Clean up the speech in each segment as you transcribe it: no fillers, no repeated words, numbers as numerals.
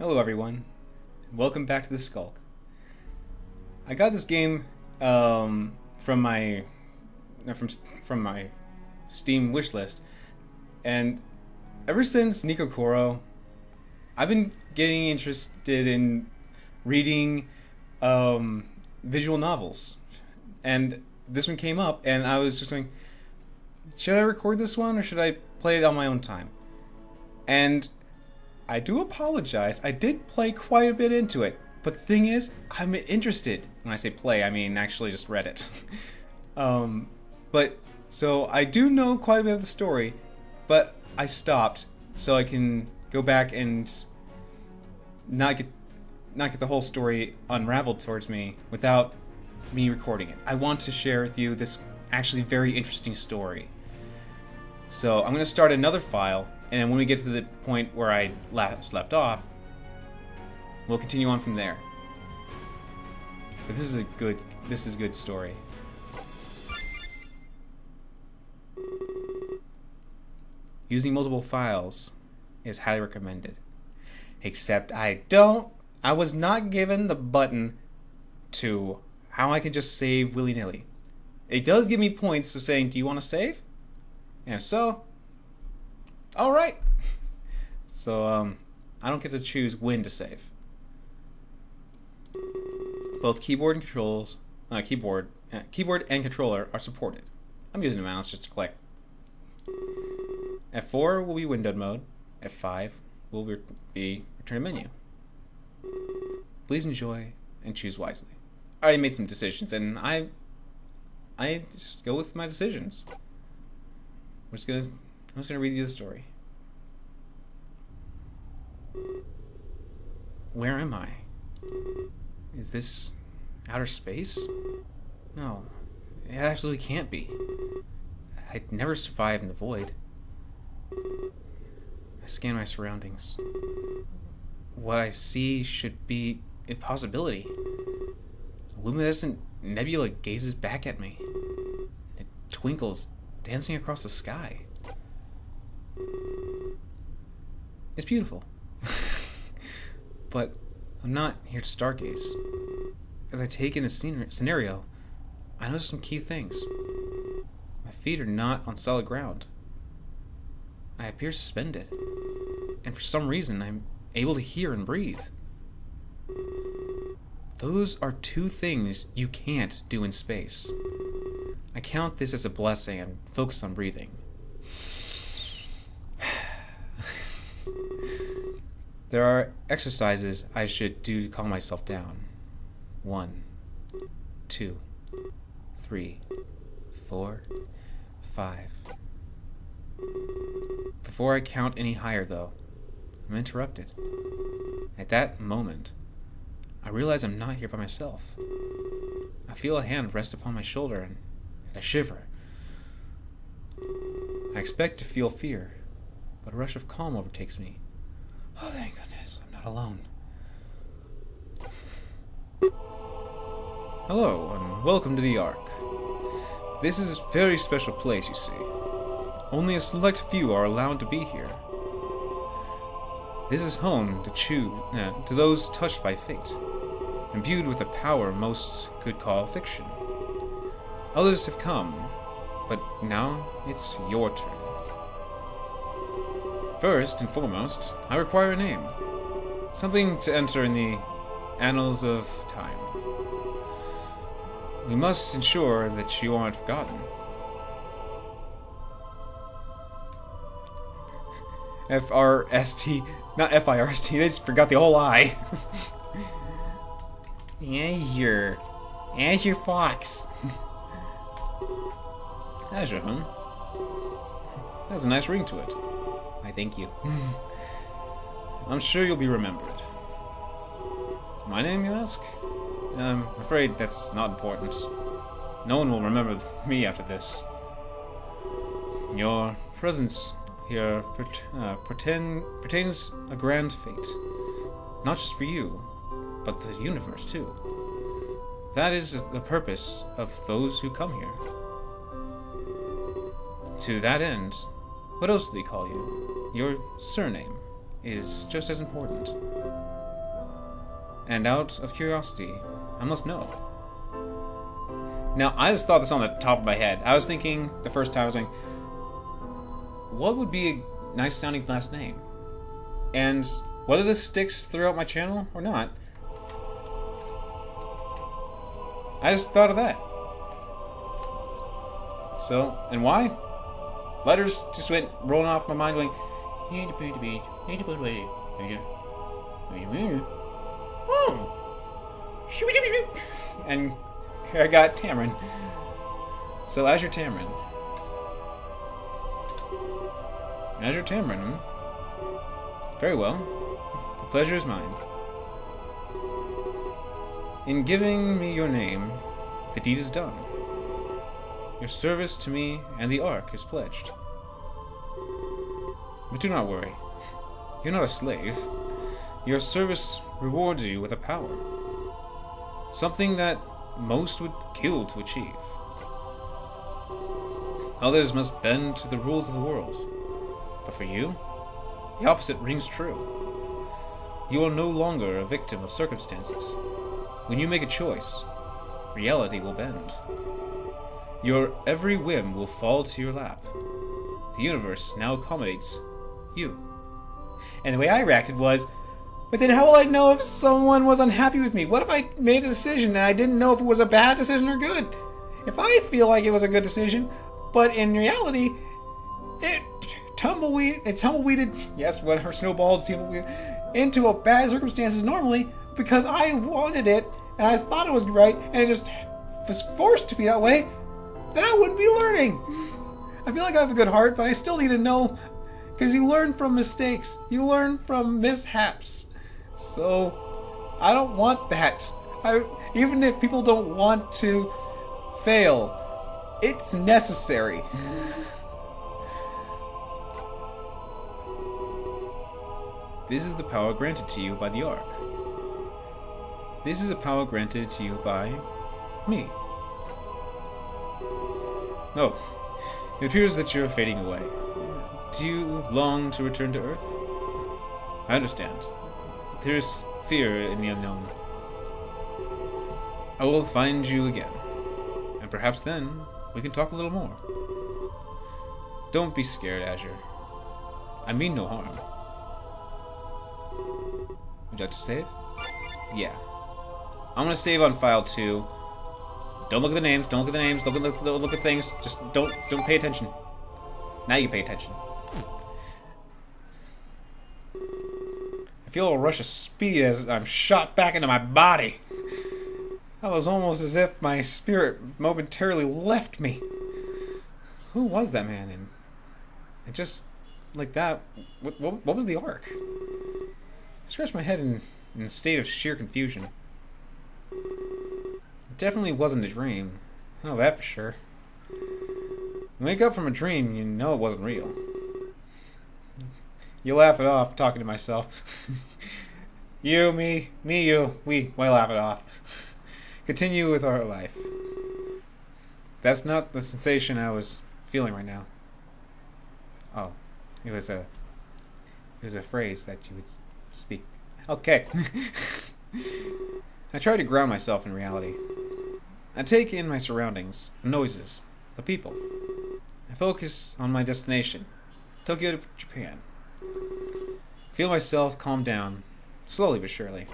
Hello everyone, welcome back to the Skulk. I got this game from my Steam wishlist, and ever since Nico Koro, I've been getting interested in reading visual novels, and this one came up, and I was just going, should I record this one or should I play it on my own time? And I do apologize. I did play quite a bit into it, but the thing is, I'm interested. When I say play, I mean actually just read it. But so I do know quite a bit of the story, but I stopped so I can go back and not get the whole story unraveled towards me without me recording it. I want to share with you this actually very interesting story. So I'm going to start another file, and then when we get to the point where I last left off, we'll continue on from there. But this is a good story. Using multiple files is highly recommended. Except I was not given the button to how I can just save willy-nilly. It does give me points of saying, do you want to save? And if so, alright. So, I don't get to choose when to save. Both keyboard and keyboard and controller are supported. I'm using the mouse just to click. F4 will be windowed mode. F5 will be return to menu. Please enjoy and choose wisely. I already made some decisions, and I just go with my decisions. I'm just gonna read you the story. Where am I? Is this outer space? No, it absolutely can't be. I'd never survive in the void. I scan my surroundings. What I see should be impossibility. A luminescent nebula gazes back at me. It twinkles, dancing across the sky. It's beautiful. But I'm not here to stargaze. As I take in the scenario, I notice some key things. My feet are not on solid ground. I appear suspended, and for some reason I'm able to hear and breathe. Those are two things you can't do in space. I count this as a blessing and focus on breathing. There are exercises I should do to calm myself down. 1, 2, 3, 4, 5. Before I count any higher, though, I'm interrupted. At that moment, I realize I'm not here by myself. I feel a hand rest upon my shoulder and I shiver. I expect to feel fear, but a rush of calm overtakes me. Oh, thank goodness, I'm not alone. Hello, and welcome to the Ark. This is a very special place, you see. Only a select few are allowed to be here. This is home to those touched by fate, imbued with a power most could call fiction. Others have come, but now it's your turn. First and foremost, I require a name. Something to enter in the annals of time. We must ensure that you aren't forgotten. F-R-S-T, not F-I-R-S-T, they just forgot the whole I. Azure Fox. Azure, huh? That has a nice ring to it. I thank you. I'm sure you'll be remembered. My name, you ask? I'm afraid that's not important. No one will remember me after this. Your presence here pertains a grand fate. Not just for you, but the universe too. That is the purpose of those who come here. To that end, what else do they call you? Your surname is just as important. And out of curiosity, I must know. Now, I just thought this on the top of my head. I was thinking the first time I was going, what would be a nice sounding last name? And whether this sticks throughout my channel or not, I just thought of that. So, and why? Letters just went rolling off my mind going, and here I got Tamarin. So Azure Tamarin. Azure Tamarin. Very well. The pleasure is mine. In giving me your name, the deed is done. Your service to me and the Ark is pledged. But do not worry. You're not a slave. Your service rewards you with a power. Something that most would kill to achieve. Others must bend to the rules of the world. But for you, the opposite rings true. You are no longer a victim of circumstances. When you make a choice, reality will bend. Your every whim will fall to your lap. The universe now accommodates you. And the way I reacted was, but then how will I know if someone was unhappy with me? What if I made a decision and I didn't know if it was a bad decision or good? If I feel like it was a good decision, but in reality, it tumbleweeded, yes, whatever, snowballed, into a bad circumstances normally because I wanted it and I thought it was right and it just was forced to be that way, then I wouldn't be learning. I feel like I have a good heart, but I still need to know, because you learn from mistakes. You learn from mishaps. So, I don't want that. Even if people don't want to fail, it's necessary. This is the power granted to you by the Ark. This is a power granted to you by me. Oh, it appears that you're fading away. Do you long to return to Earth? I understand. There is fear in the unknown. I will find you again, and perhaps then we can talk a little more. Don't be scared, Azure. I mean no harm. Would you like to save? Yeah. I'm gonna save on file 2. Don't look at the names. Don't look at the names. Don't look at things. Just don't pay attention. Now you pay attention. I feel a rush of speed as I'm shot back into my body. That was almost as if my spirit momentarily left me. Who was that man? And just like that, what was the Ark? I scratched my head in a state of sheer confusion. It definitely wasn't a dream. I know that for sure. You wake up from a dream, you know it wasn't real. You laugh it off, talking to myself. You, me, you, we laugh it off. Continue with our life. That's not the sensation I was feeling right now. Oh, it was a phrase that you would speak. Okay. I try to ground myself in reality. I take in my surroundings, the noises, the people. I focus on my destination, Tokyo to Japan. Feel myself calm down, slowly but surely.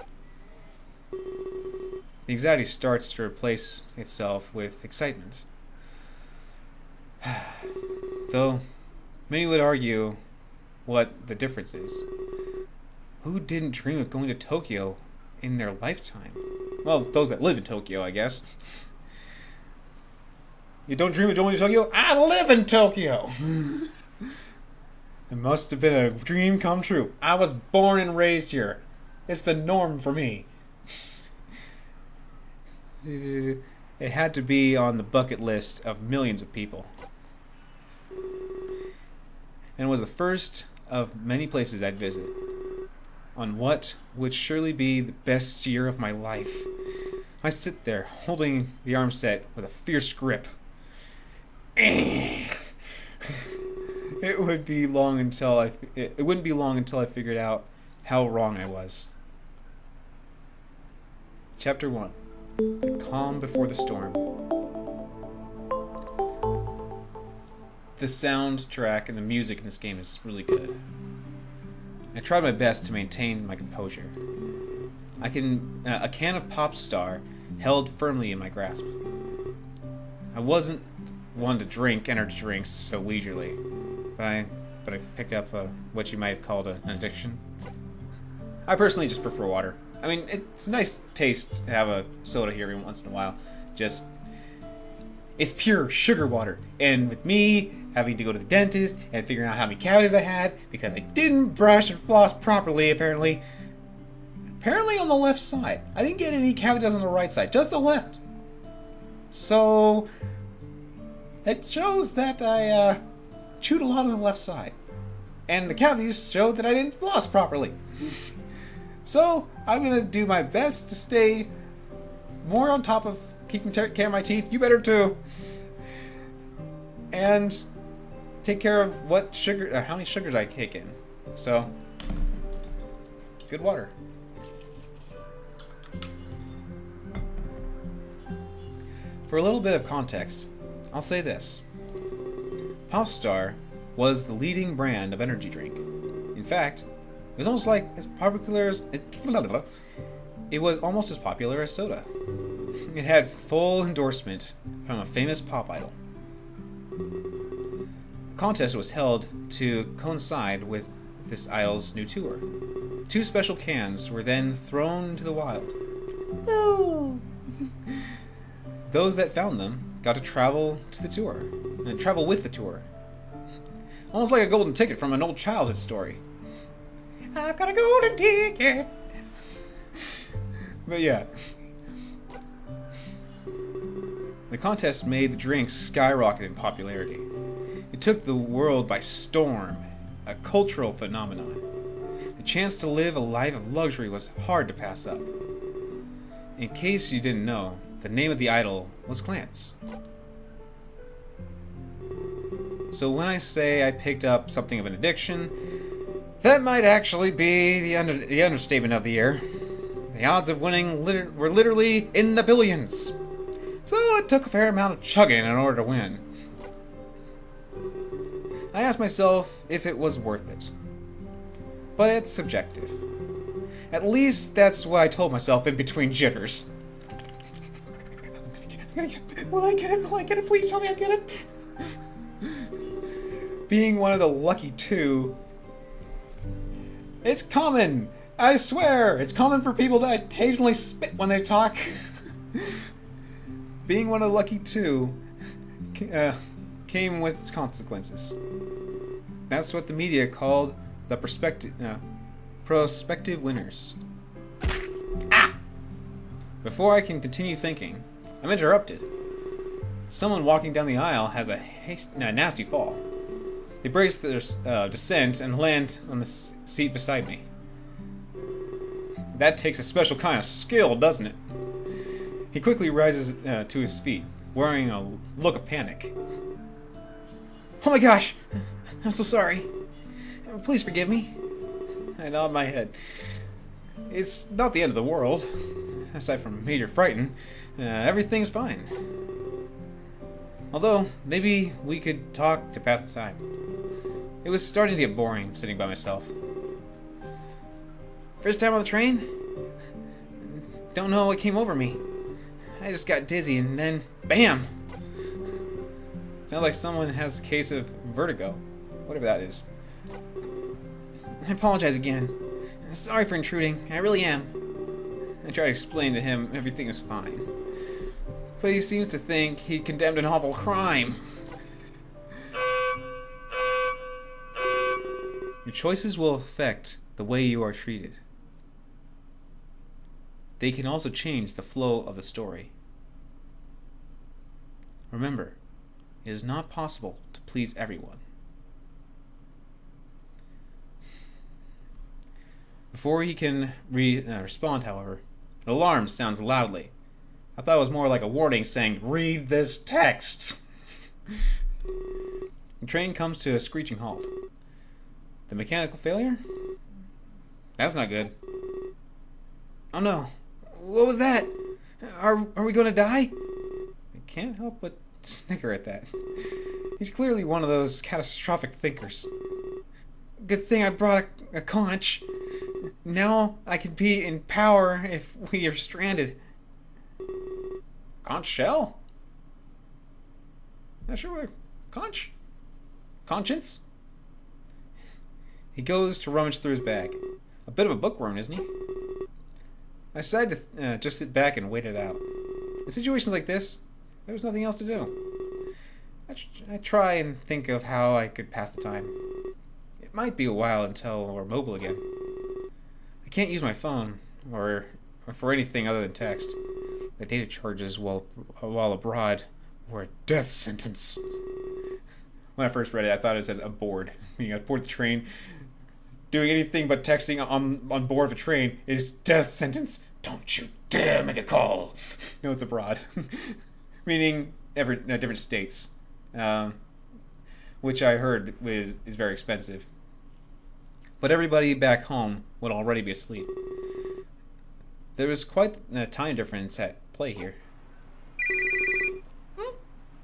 The anxiety starts to replace itself with excitement. Though, many would argue what the difference is. Who didn't dream of going to Tokyo in their lifetime? Well, those that live in Tokyo, I guess. You don't dream of going to Tokyo? I live in Tokyo! It must have been a dream come true. I was born and raised here. It's the norm for me. It had to be on the bucket list of millions of people. And it was the first of many places I'd visit. On what would surely be the best year of my life. I sit there, holding the arm set with a fierce grip. It wouldn't be long until I figured out how wrong I was. Chapter 1. The Calm Before the Storm. The soundtrack and the music in this game is really good. I tried my best to maintain my composure. A can of Pop Star held firmly in my grasp. I wasn't one to drink energy drinks so leisurely, but I picked up what you might have called an addiction. I personally just prefer water. I mean, it's a nice taste to have a soda here every once in a while. It's pure sugar water. And with me having to go to the dentist and figuring out how many cavities I had because I didn't brush and floss properly, apparently on the left side. I didn't get any cavities on the right side, just the left. So it shows that I chewed a lot on the left side. And the cavities showed that I didn't floss properly. So I'm going to do my best to stay more on top of keeping care of my teeth. You better too. And take care of how many sugars I take in. So, good water. For a little bit of context, I'll say this. Popstar was the leading brand of energy drink. In fact, it was almost as popular as soda. It had full endorsement from a famous pop idol. The contest was held to coincide with this idol's new tour. 2 special cans were then thrown into the wild. No. Those that found them got to travel to the tour, and travel with the tour. Almost like a golden ticket from an old childhood story. I've got a golden ticket. But yeah. The contest made the drinks skyrocket in popularity. It took the world by storm, a cultural phenomenon. The chance to live a life of luxury was hard to pass up. In case you didn't know, the name of the idol was Clance. So when I say I picked up something of an addiction, that might actually be the understatement of the year. The odds of winning were literally in the billions. So it took a fair amount of chugging in order to win. I asked myself if it was worth it. But it's subjective. At least that's what I told myself in between jitters. Will I get it? Will I get it? Please tell me I get it. Being one of the lucky 2, it's common. I swear, it's common for people to occasionally spit when they talk. Being one of the lucky 2 came with its consequences. That's what the media called the prospective winners. Ah! Before I can continue thinking, I'm interrupted. Someone walking down the aisle has a nasty fall. They brace their descent and land on the seat beside me. That takes a special kind of skill, doesn't it? He quickly rises to his feet, wearing a look of panic. Oh my gosh! I'm so sorry. Please forgive me. I nod my head. It's not the end of the world. Aside from major frighten, everything's fine. Although, maybe we could talk to pass the time. It was starting to get boring sitting by myself. First time on the train? Don't know what came over me. I just got dizzy and then, BAM! Sounds like someone has a case of vertigo. Whatever that is. I apologize again. Sorry for intruding. I really am. I try to explain to him everything is fine. But he seems to think he condemned an awful crime. Your choices will affect the way you are treated. They can also change the flow of the story. Remember, it is not possible to please everyone. Before he can respond, however, an alarm sounds loudly. I thought it was more like a warning saying, "Read this text." The train comes to a screeching halt. The mechanical failure? That's not good. Oh no. What was that? Are we going to die? I can't help but snicker at that. He's clearly one of those catastrophic thinkers. Good thing I brought a conch. Now I can be in power if we are stranded. Conch shell? Not sure where. Conch? Conscience? He goes to rummage through his bag. A bit of a bookworm, isn't he? I decided to just sit back and wait it out. In situations like this, there was nothing else to do. I try and think of how I could pass the time. It might be a while until we're mobile again. I can't use my phone or for anything other than text. The data charges while abroad were a death sentence. When I first read it, I thought it says aboard. Meaning aboard the train. Doing anything but texting on board of a train is death sentence. Don't you dare make a call. No, it's abroad. Meaning different states. Which I heard is very expensive. But everybody back home would already be asleep. There was quite a time difference at play here.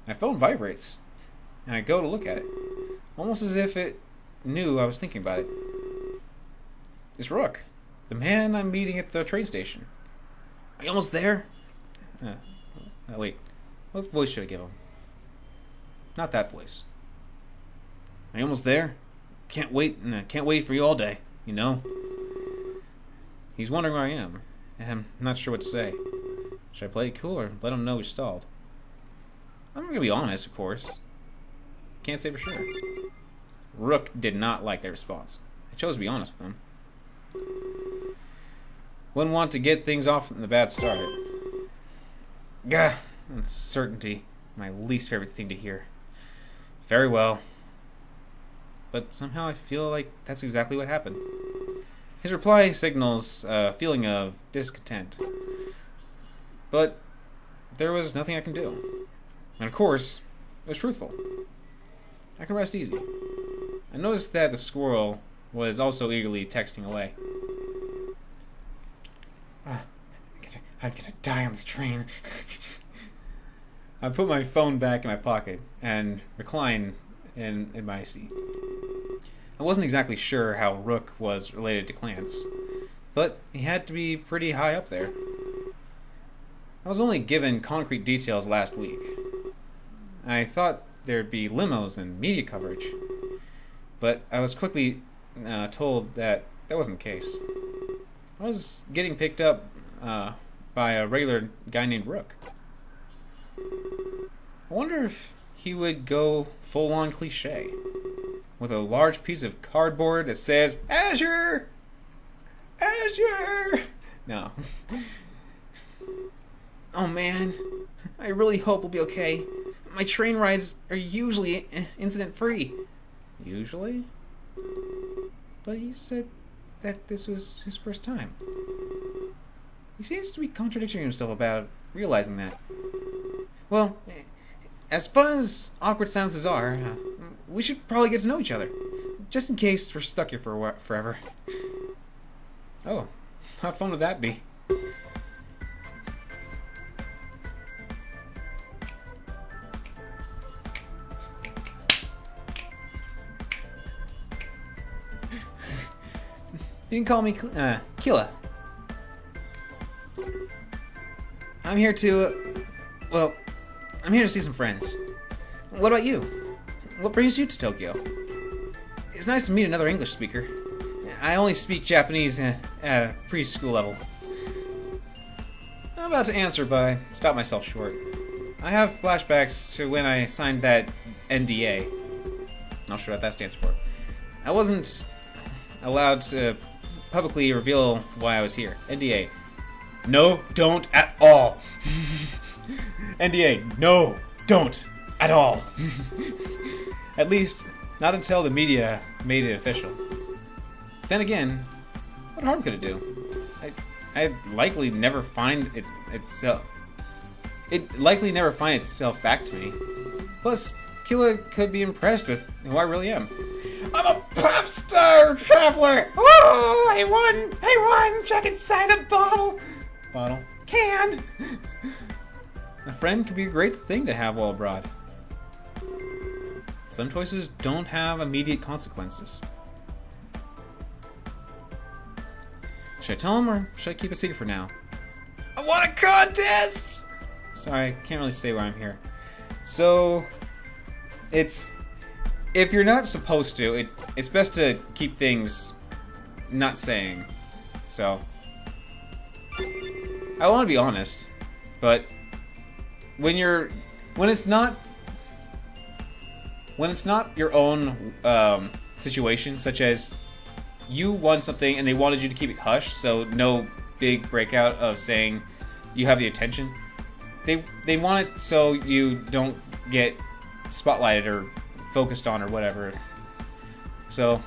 My phone vibrates, and I go to look at it, almost as if it knew I was thinking about it. It's Rook, the man I'm meeting at the train station. Are you almost there? Wait, what voice should I give him? Not that voice. Are you almost there? Can't wait for you all day, you know? He's wondering where I am, and I'm not sure what to say. Should I play it cool or let him know we stalled? I'm gonna be honest, of course. Can't say for sure. Rook did not like their response. I chose to be honest with him. Wouldn't want to get things off in the bad start. Gah, uncertainty. My least favorite thing to hear. Very well. But somehow I feel like that's exactly what happened. His reply signals a feeling of discontent. But there was nothing I can do. And of course, it was truthful. I can rest easy. I noticed that the squirrel was also eagerly texting away. I'm gonna die on this train. I put my phone back in my pocket and recline in my seat. I wasn't exactly sure how Rook was related to Clance, but he had to be pretty high up there. I was only given concrete details last week. I thought there'd be limos and media coverage, but I was quickly told that wasn't the case. I was getting picked up by a regular guy named Rook. I wonder if he would go full-on cliche, with a large piece of cardboard that says, Azure! Azure! No. Oh man, I really hope we'll be okay. My train rides are usually incident-free. Usually? But he said that this was his first time. He seems to be contradicting himself about realizing that. Well, as fun as awkward silences are, we should probably get to know each other. Just in case we're stuck here for forever. Oh, how fun would that be? You can call me Killa. I'm here to see some friends. What about you? What brings you to Tokyo? It's nice to meet another English speaker. I only speak Japanese at preschool level. I'm about to answer, but I stopped myself short. I have flashbacks to when I signed that NDA. Not sure what that stands for. I wasn't allowed to publicly reveal why I was here. NDA. No, don't at all. NDA. No, don't at all. At least, not until the media made it official. Then again, what harm could it do? I'd likely never find itself. It'd likely never find itself back to me. Plus, Killa could be impressed with who I really am. I'm a pop star traveler! Woo! I won! Check inside a bottle! Can! A friend could be a great thing to have while abroad. Some choices don't have immediate consequences. Should I tell him or should I keep it secret for now? I want a contest! Sorry, I can't really say why I'm here. So, it's... If you're not supposed to, it's best to keep things not saying. So, I want to be honest, but when it's not your own situation, such as you won something and they wanted you to keep it hush, so no big breakout of saying you have the attention. They want it so you don't get spotlighted or focused on or whatever. So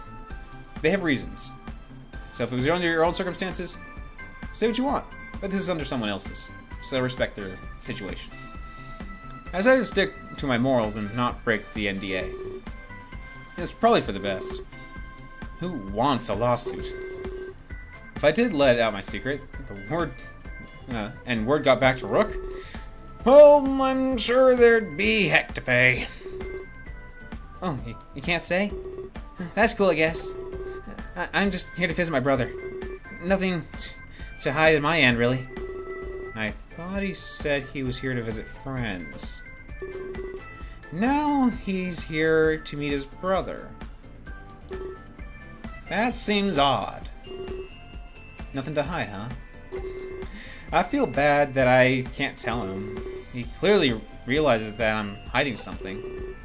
they have reasons. So if it was under your own circumstances, say what you want. But this is under someone else's, so respect their situation. I decided to stick to my morals and not break the NDA. It's probably for the best. Who wants a lawsuit? If I did let out my secret, word got back to Rook, well, I'm sure there'd be heck to pay. Oh, you can't say? That's cool, I guess. I'm just here to visit my brother. Nothing to hide in my end, really. I thought he said he was here to visit friends. Now he's here to meet his brother. That seems odd. Nothing to hide, huh? I feel bad that I can't tell him. He clearly realizes that I'm hiding something.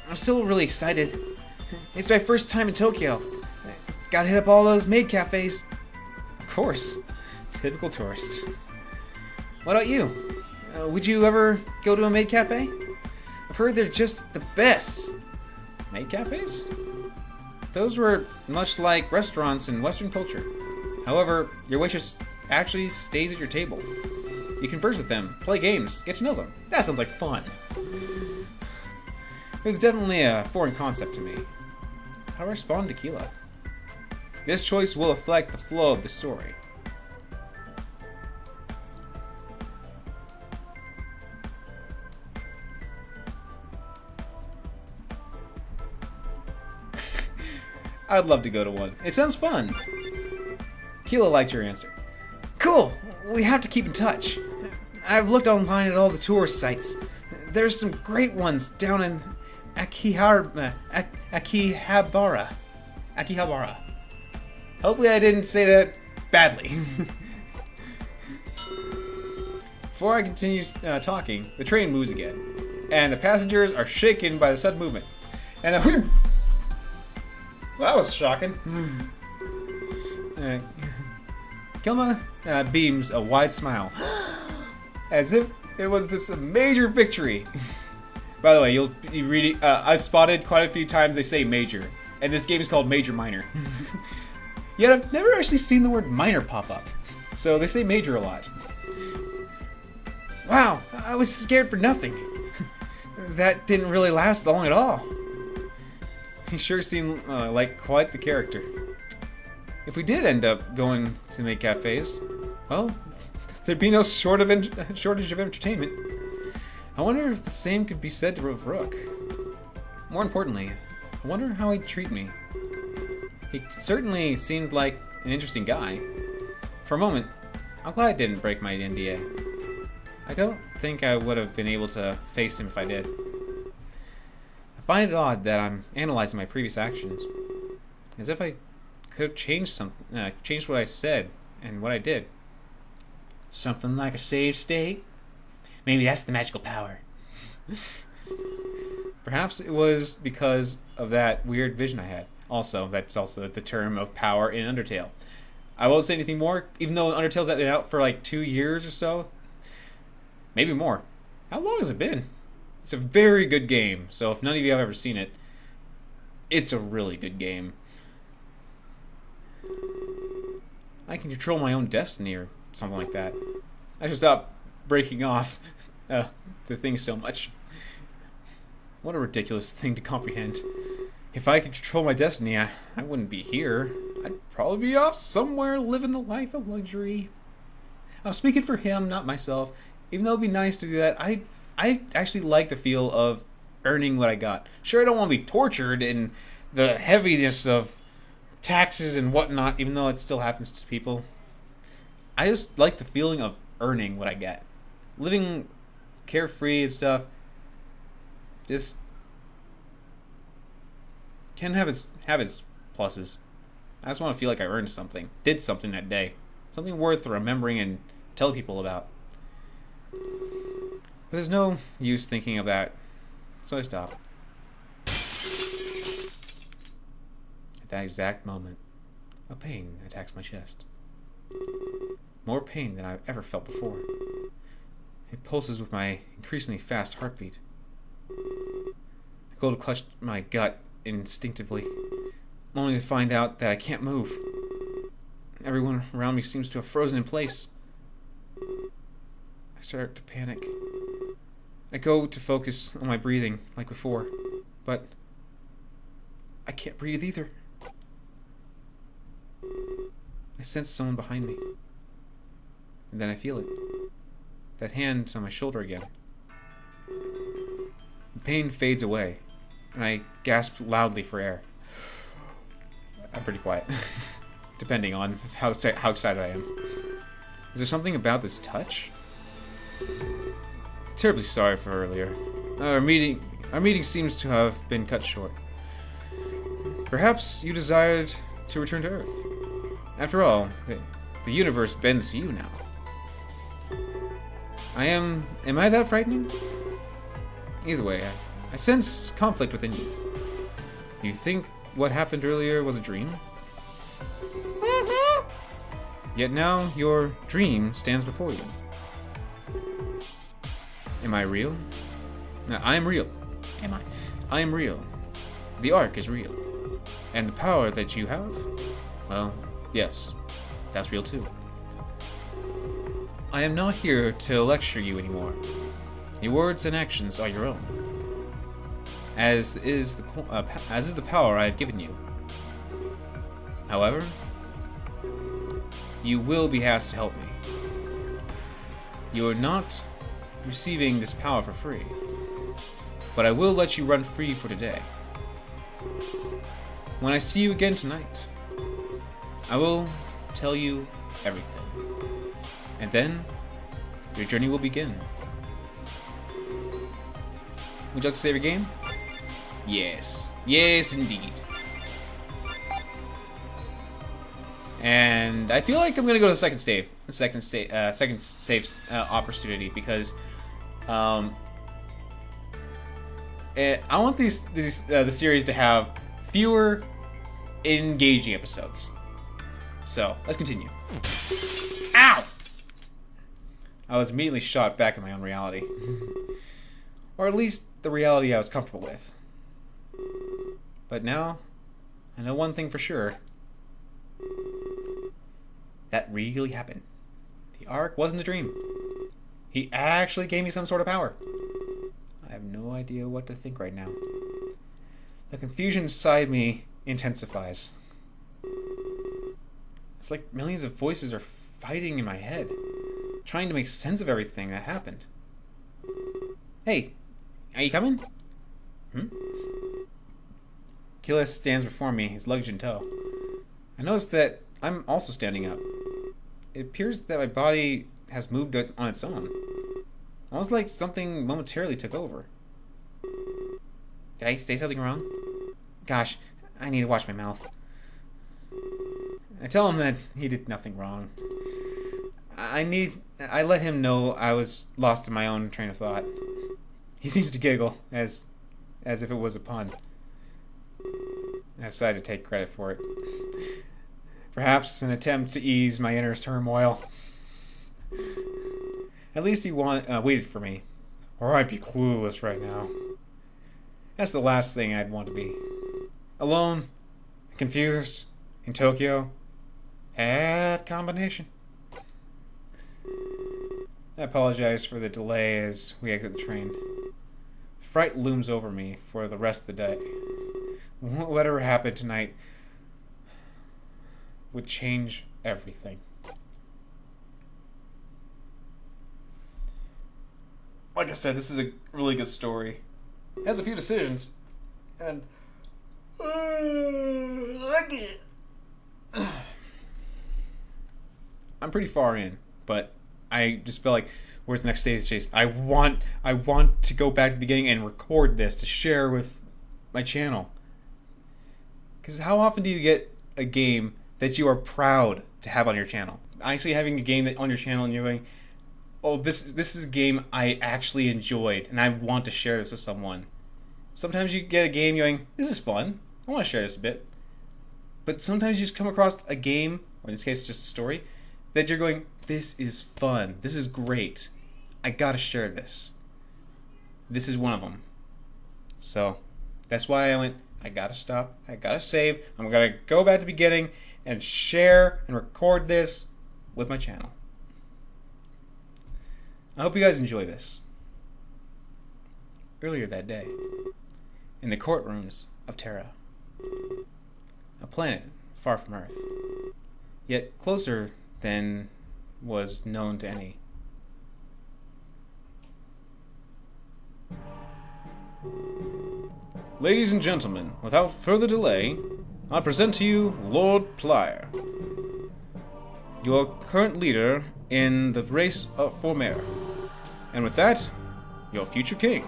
I'm still really excited. It's my first time in Tokyo. Gotta hit up all those maid cafes. Of course. Typical tourist. What about you? Would you ever go to a maid cafe? I've heard they're just the best. Maid cafes? Those were much like restaurants in Western culture. However, your waitress actually stays at your table. You converse with them, play games, get to know them. That sounds like fun. It's definitely a foreign concept to me. How do I respond to Tequila? This choice will affect the flow of the story. I'd love to go to one. It sounds fun. Keela liked your answer. Cool! We have to keep in touch. I've looked online at all the tourist sites. There's some great ones down in Akihabara. Hopefully I didn't say that badly. Before I continue talking, the train moves again, and the passengers are shaken by the sudden movement. And well, that was shocking. Kilma beams a wide smile, as if it was this major victory. By the way, you'll be reading. I've spotted quite a few times they say major, and this game is called Major Minor. Yet I've never actually seen the word minor pop up, so they say major a lot. Wow, I was scared for nothing. That didn't really last long at all. He sure seemed like quite the character. If we did end up going to make cafes, well, there'd be no shortage of entertainment. I wonder if the same could be said to Rook. More importantly, I wonder how he'd treat me. He certainly seemed like an interesting guy. For a moment, I'm glad I didn't break my NDA. I don't think I would have been able to face him if I did. I find it odd that I'm analyzing my previous actions, as if I could have changed what I said and what I did. Something like a save state? Maybe that's the magical power. Perhaps it was because of that weird vision I had. Also, that's also the term of power in Undertale. I won't say anything more, even though Undertale's been out for like 2 years or so. Maybe more. How long has it been? It's a very good game, so if none of you have ever seen it, it's a really good game. I can control my own destiny or something like that. I should stop breaking off the thing so much. What a ridiculous thing to comprehend. If I could control my destiny, I wouldn't be here. I'd probably be off somewhere living the life of luxury. I'm speaking for him, not myself. Even though it'd be nice to do that, I actually like the feel of earning what I got. Sure, I don't want to be tortured in the heaviness of taxes and whatnot, even though it still happens to people. I just like the feeling of earning what I get. Living carefree and stuff just can have its pluses. I just want to feel like I earned something, did something that day, something worth remembering and telling people about. But there's no use thinking of that, so I stopped. At that exact moment, a pain attacks my chest. More pain than I've ever felt before. It pulses with my increasingly fast heartbeat. I go to clutch my gut instinctively, only to find out that I can't move. Everyone around me seems to have frozen in place. I start to panic. I go to focus on my breathing like before, but I can't breathe either. I sense someone behind me, and then I feel it. That hand on my shoulder again. The pain fades away, and I gasp loudly for air. I'm pretty quiet, depending on how excited I am. Is there something about this touch? Terribly sorry for earlier. Our meeting seems to have been cut short. Perhaps you desired to return to Earth. After all, the universe bends to you now. Am I that frightening? Either way, I sense conflict within you. You think what happened earlier was a dream? Yet now your dream stands before you. Am I real? No, I am real. Am I? I am real. The Ark is real. And the power that you have? Well, yes, that's real too. I am not here to lecture you anymore. Your words and actions are your own. As is the power I have given you. However, you will be asked to help me. You are not receiving this power for free, but I will let you run free for today. When I see you again tonight, I will tell you everything. And then, your journey will begin. Would you like to save your game? Yes. Yes, indeed. And I feel like I'm gonna go to the second save opportunity because I want the series to have fewer engaging episodes. So let's continue. Ow! I was immediately shot back in my own reality. Or at least the reality I was comfortable with. But now, I know one thing for sure. That really happened. The Ark wasn't a dream. He actually gave me some sort of power. I have no idea what to think right now. The confusion inside me intensifies. It's like millions of voices are fighting in my head, trying to make sense of everything that happened. Hey, are you coming? Killis stands before me, his luggage in tow. I notice that I'm also standing up. It appears that my body has moved on its own. Almost like something momentarily took over. Did I say something wrong? Gosh, I need to wash my mouth. I tell him that he did nothing wrong. I let him know I was lost in my own train of thought. He seems to giggle, as if it was a pun. I decided to take credit for it. Perhaps an attempt to ease my inner turmoil. At least he waited for me, or I'd be clueless right now. That's the last thing I'd want to be. Alone, confused, in Tokyo. Bad combination. I apologize for the delay as we exit the train. Fright looms over me for the rest of the day. Whatever happened tonight would change everything. like I said, this is a really good story. It has a few decisions, and like it. I'm pretty far in, but I just feel like, where's the next stage chase? I want to go back to the beginning and record this to share with my channel. Because how often do you get a game that you are proud to have on your channel? Actually having a game that on your channel and you're going, oh, this is a game I actually enjoyed and I want to share this with someone. Sometimes you get a game you're going, this is fun, I want to share this a bit. But sometimes you just come across a game, or in this case just a story, that you're going, this is fun, this is great, I gotta share this. This is one of them. So that's why I went, I gotta stop, I gotta save, I'm gonna go back to the beginning and share and record this with my channel. I hope you guys enjoy this. Earlier that day, in the courtrooms of Terra, a planet far from Earth, yet closer than was known to any. Ladies and gentlemen, without further delay, I present to you Lord Plier, your current leader in the race for mayor, and with that, your future king.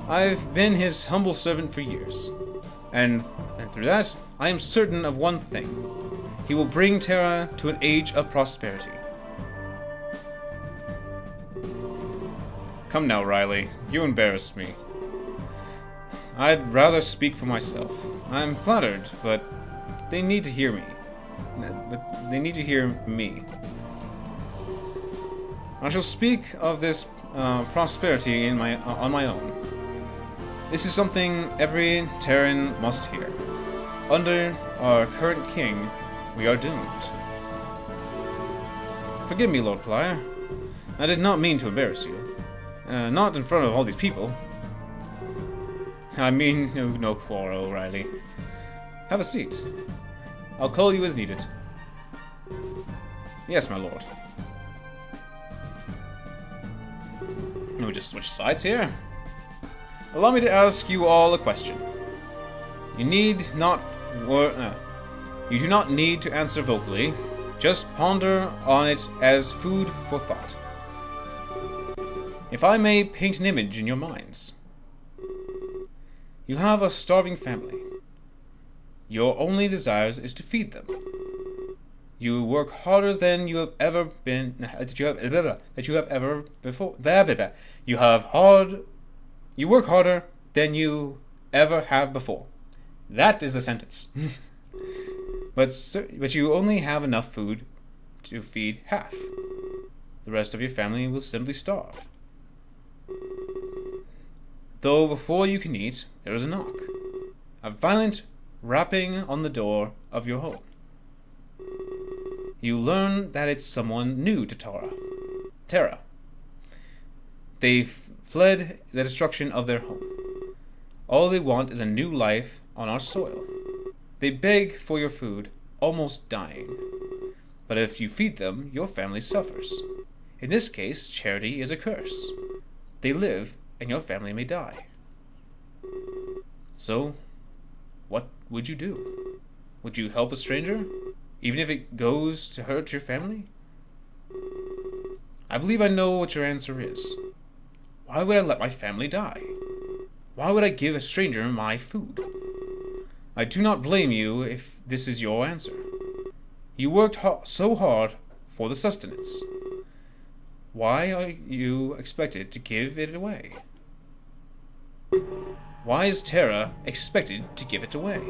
I've been his humble servant for years, and through that, I am certain of one thing. He will bring Terra to an age of prosperity. Come now, Riley, you embarrassed me. I'd rather speak for myself. I'm flattered, but they need to hear me. I shall speak of this prosperity on my own. This is something every Terran must hear. Under our current king, we are doomed. Forgive me, Lord Plier. I did not mean to embarrass you. Not in front of all these people. I mean, no quarrel, Riley. Have a seat. I'll call you as needed. Yes, my lord. Let me just switch sides here. Allow me to ask you all a question. You do not need to answer vocally. Just ponder on it as food for thought. If I may paint an image in your minds. You have a starving family. Your only desire is to feed them. You work harder than you have ever been. You work harder than you ever have before. That is the sentence. But you only have enough food to feed half. The rest of your family will simply starve. Though before you can eat, there is a knock. A violent rapping on the door of your home. You learn that it's someone new to Terra. They fled the destruction of their home. All they want is a new life on our soil. They beg for your food, almost dying. But if you feed them, your family suffers. In this case, charity is a curse. They live, and your family may die. So, what would you do? Would you help a stranger, even if it goes to hurt your family? I believe I know what your answer is. Why would I let my family die? Why would I give a stranger my food? I do not blame you if this is your answer. You worked so hard for the sustenance. Why are you expected to give it away? Why is Terra expected to give it away?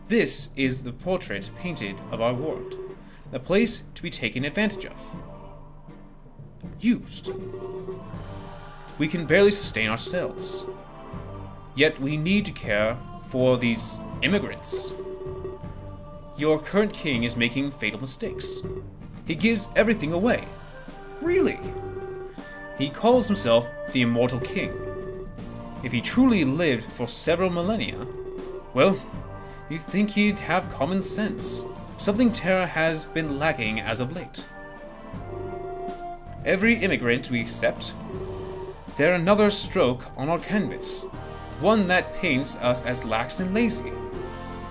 This is the portrait painted of our world, a place to be taken advantage of. Used. We can barely sustain ourselves. Yet we need to care for these immigrants. Your current king is making fatal mistakes. He gives everything away. Freely. He calls himself the Immortal King. If he truly lived for several millennia, well, you'd think he'd have common sense. Something Terra has been lacking as of late. Every immigrant we accept, they're another stroke on our canvas, one that paints us as lax and lazy.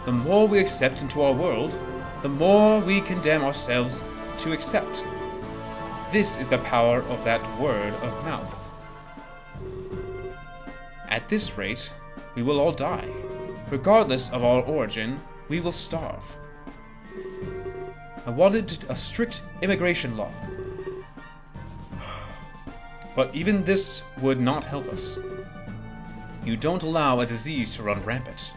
The more we accept into our world, the more we condemn ourselves to accept. This is the power of that word of mouth. At this rate, we will all die. Regardless of our origin, we will starve. I wanted a strict immigration law. But even this would not help us. You don't allow a disease to run rampant.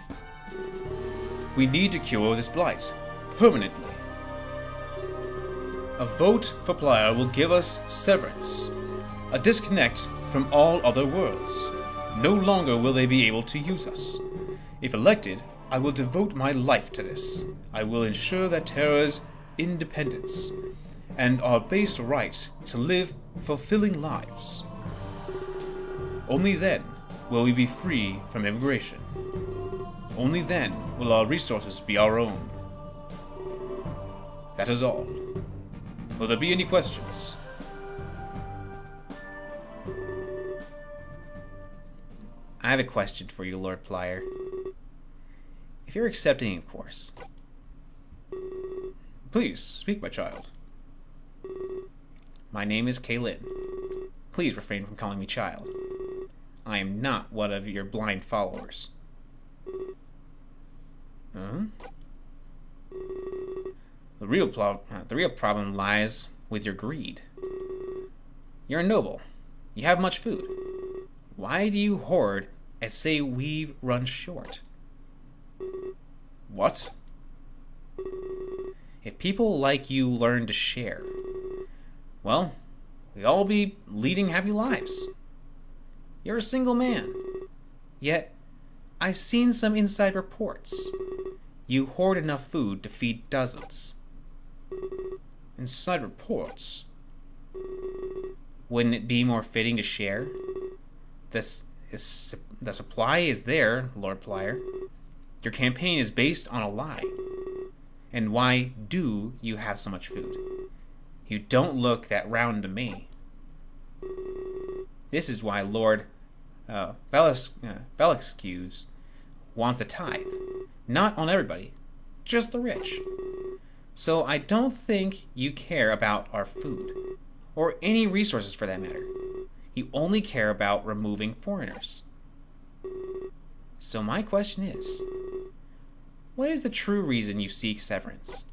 We need to cure this blight, permanently. A vote for Playa will give us severance, a disconnect from all other worlds. No longer will they be able to use us. If elected, I will devote my life to this. I will ensure that Terra's independence and our base right to live fulfilling lives. Only then will we be free from immigration. Only then will our resources be our own. That is all. Will there be any questions? I have a question for you, Lord Plyer. If you're accepting, of course. Please, speak, my child. My name is Kaylin. Please refrain from calling me child. I am not one of your blind followers. Uh-huh. The real problem lies with your greed. You're a noble. You have much food. Why do you hoard and say we've run short? What? If people like you learn to share, well, we'd all be leading happy lives. You're a single man. Yet, I've seen some inside reports. You hoard enough food to feed dozens. Inside reports? Wouldn't it be more fitting to share? The supply is there, Lord Plyer. Your campaign is based on a lie. And why do you have so much food? You don't look that round to me. This is why Lord Velasquez wants a tithe. Not on everybody, just the rich. So I don't think you care about our food, or any resources for that matter. You only care about removing foreigners. So my question is, what is the true reason you seek severance?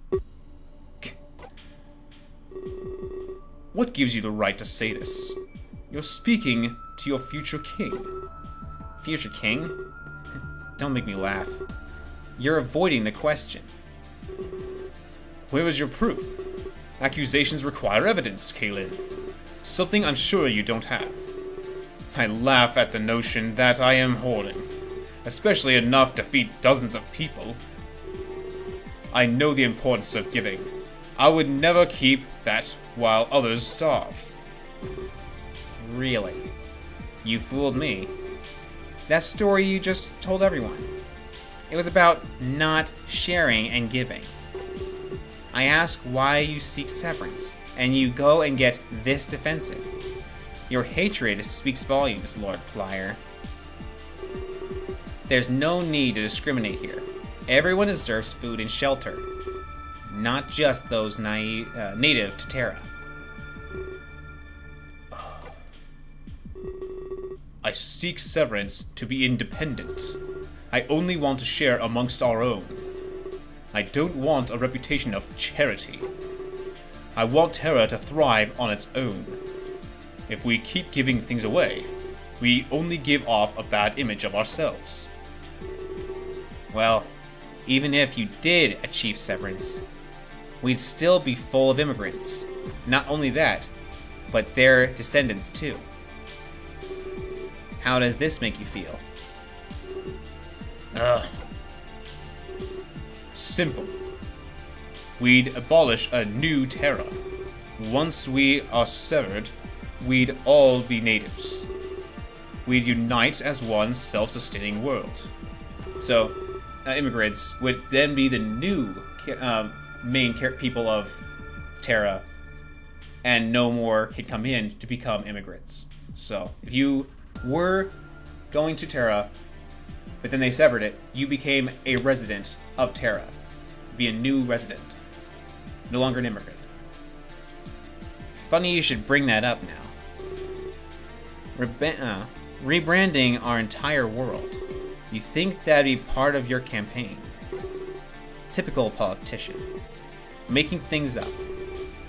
What gives you the right to say this? You're speaking to your future king. Future king? Don't make me laugh. You're avoiding the question. Where is your proof? Accusations require evidence, Kaylin. Something I'm sure you don't have. I laugh at the notion that I am hoarding, especially enough to feed dozens of people. I know the importance of giving. I would never keep that while others starve. Really? You fooled me. That story you just told everyone. It was about not sharing and giving. I ask why you seek severance, and you go and get this defensive. Your hatred speaks volumes, Lord Plyer. There's no need to discriminate here. Everyone deserves food and shelter, not just those native to Terra. I seek severance to be independent. I only want to share amongst our own. I don't want a reputation of charity. I want Terra to thrive on its own. If we keep giving things away, we only give off a bad image of ourselves. Well, even if you did achieve severance, we'd still be full of immigrants. Not only that, but their descendants too. How does this make you feel? Simple. We'd abolish a new Terra. Once we are severed, we'd all be natives. We'd unite as one self-sustaining world. So, immigrants would then be the new main people of Terra, and no more can come in to become immigrants. So if you were going to Terra, but then they severed it, you became a resident of Terra. Be a new resident. No longer an immigrant. Funny you should bring that up now. Rebranding our entire world. You think that'd be part of your campaign? Typical politician. Making things up.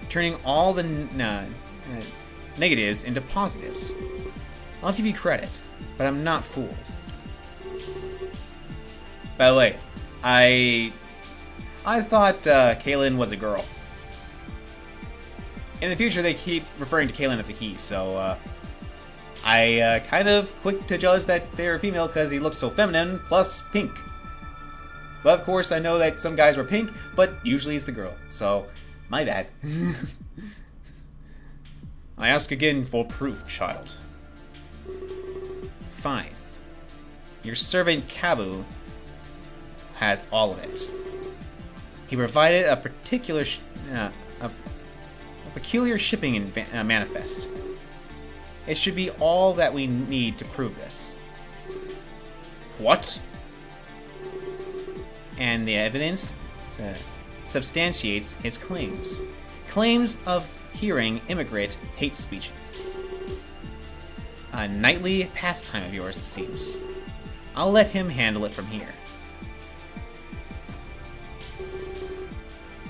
Turning all the negatives into positives. I'll give you credit, but I'm not fooled. By the way, I thought Kaylin was a girl. In the future, they keep referring to Kaylin as a he, so I kind of quick to judge that they're female because he looks so feminine, plus pink. But of course, I know that some guys were pink, but usually it's the girl, so my bad. I ask again for proof, child. Fine. Your servant Kabu has all of it. He provided a peculiar shipping manifest. It should be all that we need to prove this. What? And the evidence substantiates his claims. Claims of hearing immigrant hate speeches. A nightly pastime of yours, it seems. I'll let him handle it from here.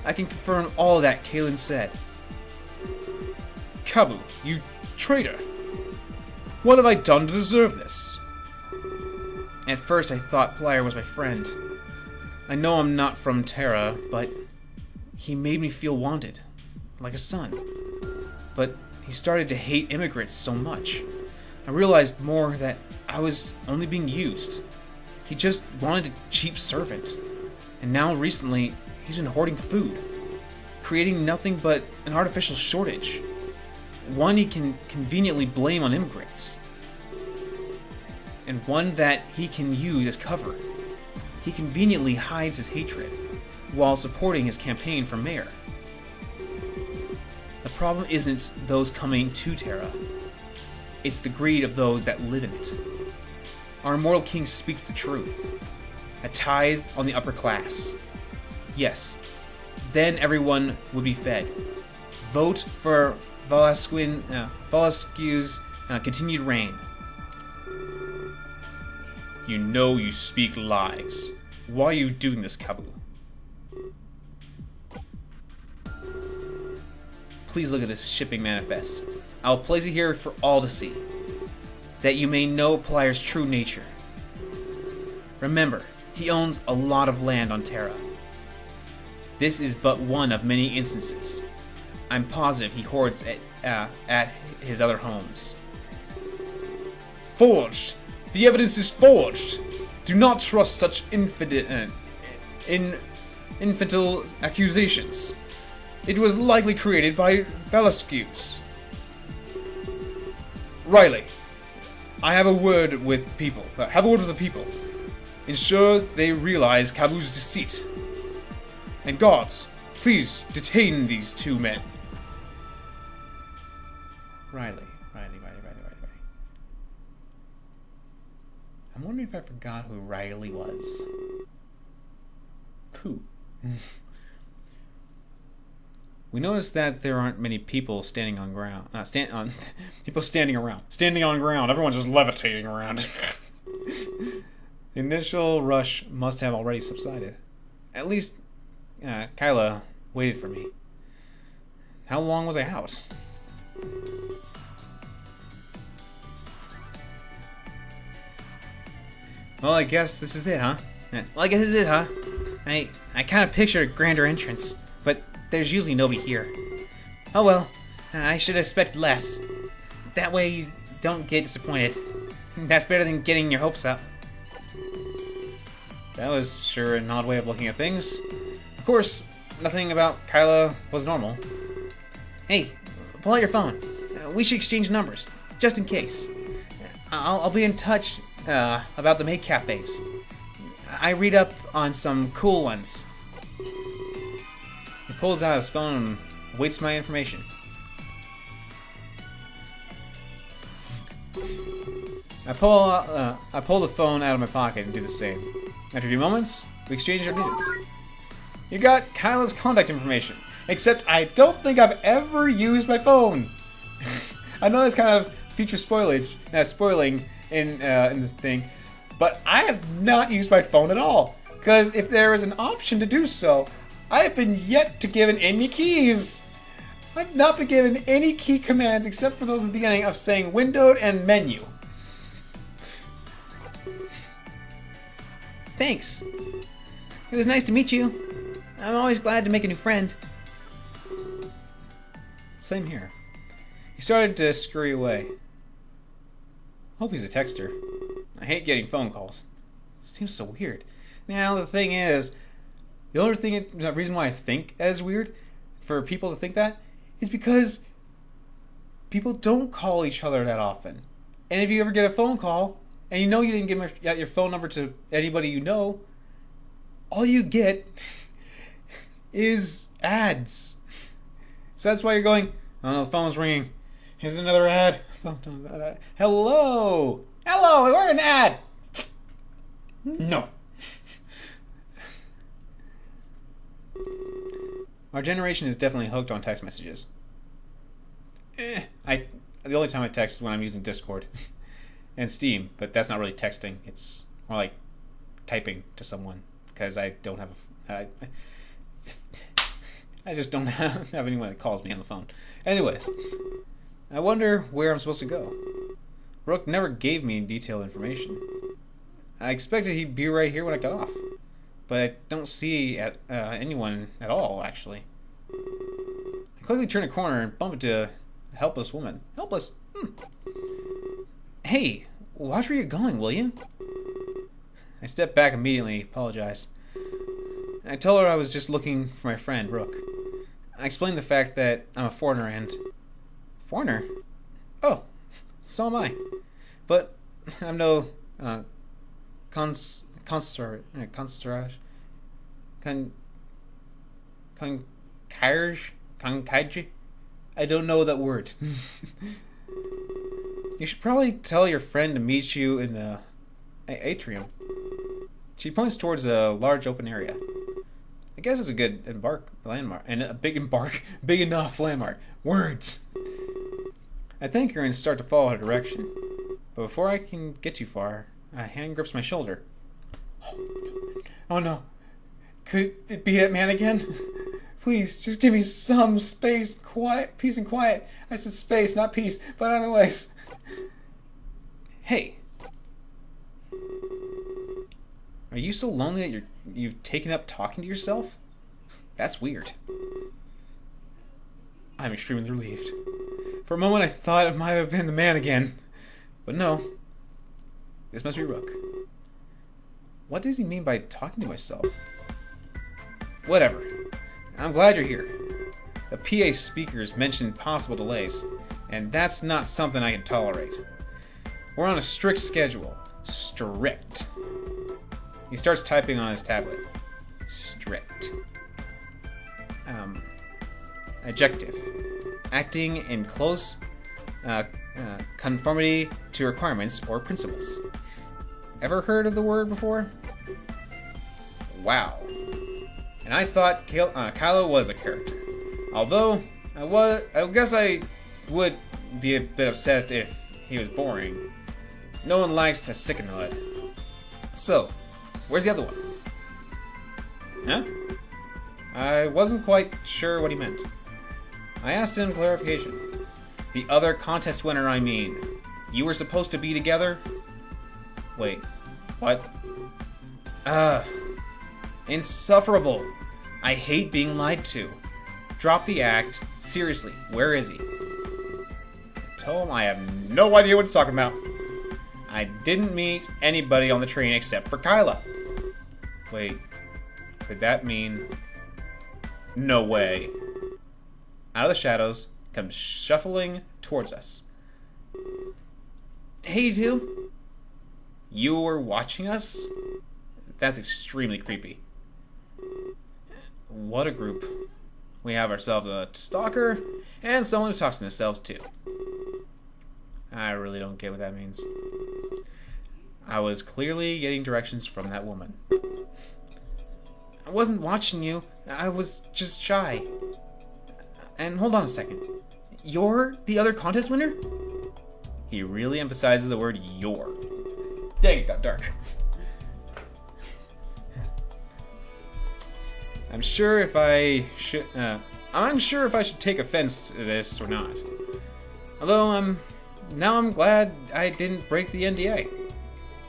I can confirm all that Kaylin said. Kabu, you traitor! What have I done to deserve this? At first I thought Plier was my friend. I know I'm not from Terra, but he made me feel wanted, like a son. But he started to hate immigrants so much. I realized more that I was only being used. He just wanted a cheap servant. And now recently, he's been hoarding food, creating nothing but an artificial shortage. One he can conveniently blame on immigrants. And one that he can use as cover. He conveniently hides his hatred, while supporting his campaign for mayor. The problem isn't those coming to Terra. It's the greed of those that live in it. Our immortal king speaks the truth. A tithe on the upper class. Yes, then everyone would be fed. Vote for Velasquez's continued reign. You know you speak lies. Why are you doing this, Kabu? Please look at this shipping manifest. I'll place it here for all to see, that you may know Plier's true nature. Remember, he owns a lot of land on Terra. This is but one of many instances. I'm positive he hoards at his other homes. Forged! The evidence is forged! Do not trust such infantile accusations. It was likely created by Velasquez. Riley, I have a word with people. The people. Ensure they realize Kabu's deceit. And guards, please detain these two men. Riley. I'm wondering if I forgot who Riley was. Who? We noticed that there aren't many people standing on ground. People standing around. Standing on ground. Everyone's just levitating around. The initial rush must have already subsided. At least, Kyla waited for me. How long was I out? Well, I guess this is it, huh? I kind of pictured a grander entrance, but there's usually nobody here. Oh well, I should have expected less. That way you don't get disappointed. That's better than getting your hopes up. That was sure an odd way of looking at things. Of course, nothing about Kyla was normal. Hey, pull out your phone. We should exchange numbers, just in case. I'll be in touch about the maid cafes. I read up on some cool ones. He pulls out his phone and waits my information. I pull the phone out of my pocket and do the same. After a few moments, we exchange our digits. You got Kyla's contact information, except I don't think I've ever used my phone. I know that's kind of feature spoiling in this thing, but I have not used my phone at all. Because if there is an option to do so, I have been yet to given any keys. I've not been given any key commands except for those at the beginning of saying windowed and menu. Thanks. It was nice to meet you. I'm always glad to make a new friend. Same here. He started to scurry away. Hope he's a texter. I hate getting phone calls. It seems so weird. Now the thing is, the reason why I think that is weird for people to think that is because people don't call each other that often. And if you ever get a phone call and you know you didn't give your phone number to anybody you know, all you get is ads. So that's why you're going, oh no, the phone's ringing. Here's another ad. Hello! Hello, we're an ad! No. Our generation is definitely hooked on text messages. The only time I text is when I'm using Discord and Steam, but that's not really texting. It's more like typing to someone because I don't have I just don't have anyone that calls me on the phone. Anyways, I wonder where I'm supposed to go. Rook never gave me detailed information. I expected he'd be right here when I got off, but I don't see anyone at all, actually. I quickly turn a corner and bump into a helpless woman. Helpless? Hey, watch where you're going, will you? I step back immediately, apologize. I tell her I was just looking for my friend, Rook. I explain the fact that I'm a foreigner and... Foreigner? Oh, so am I. But I'm no concierge. I don't know that word. You should probably tell your friend to meet you in the atrium. She points towards a large open area. I guess it's a good landmark, and a big enough landmark. Words. I thank her and start to follow her direction. But before I can get too far, a hand grips my shoulder. Oh no. Could it be that man again? Please, just give me some space, peace and quiet. I said space, not peace, but otherwise. Hey. Are you so lonely that you've taken up talking to yourself? That's weird. I'm extremely relieved. For a moment I thought it might have been the man again. But no. This must be Rook. What does he mean by talking to myself? Whatever. I'm glad you're here. The PA speakers mentioned possible delays, and that's not something I can tolerate. We're on a strict schedule. Strict. He starts typing on his tablet. Strict. Adjective. Acting in close conformity to requirements or principles. Ever heard of the word before? Wow. And I thought Kylo was a character. Although, I guess I would be a bit upset if he was boring. No one likes to sicken mud. So, where's the other one? Huh? I wasn't quite sure what he meant. I asked him clarification. The other contest winner, I mean. You were supposed to be together? Wait, what? Insufferable. I hate being lied to. Drop the act. Seriously, where is he? Tell him I have no idea what he's talking about. I didn't meet anybody on the train except for Kyla. Wait, could that mean... No way. Out of the shadows comes shuffling towards us. Hey, you two. You were watching us? That's extremely creepy. What a group. We have ourselves a stalker and someone who talks to themselves too. I really don't get what that means. I was clearly getting directions from that woman. I wasn't watching you. I was just shy. And hold on a second. You're the other contest winner? He really emphasizes the word "your." Dang, it got dark. I'm unsure if I should take offense to this or not. Although now I'm glad I didn't break the NDA.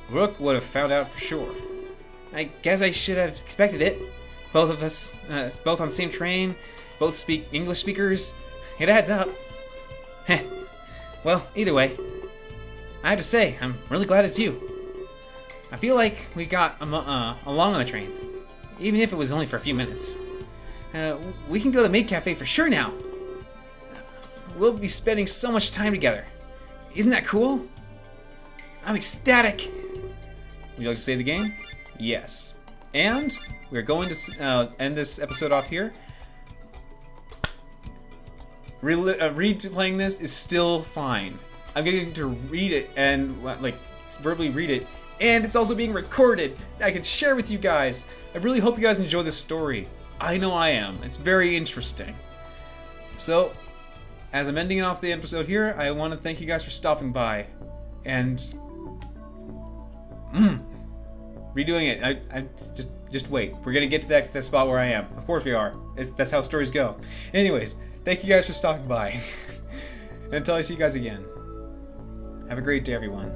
Rook would have found out for sure. I guess I should have expected it. Both of us, both on the same train, both speak English speakers. It adds up. Heh. Well, either way, I have to say, I'm really glad it's you. I feel like we got along on the train, even if it was only for a few minutes. We can go to the Maid Cafe for sure now. We'll be spending so much time together. Isn't that cool? I'm ecstatic. Would you like to save the game? Yes. And we're going to end this episode off here. Replaying this is still fine. I'm getting to read it and like verbally read it, and it's also being recorded. I can share with you guys. I really hope you guys enjoy this story. I know I am. It's very interesting. So, as I'm ending off the episode here, I want to thank you guys for stopping by, and redoing it. I just wait. We're gonna get to that spot where I am. Of course we are. That's how stories go. Anyways, thank you guys for stopping by. And until I see you guys again, have a great day, everyone.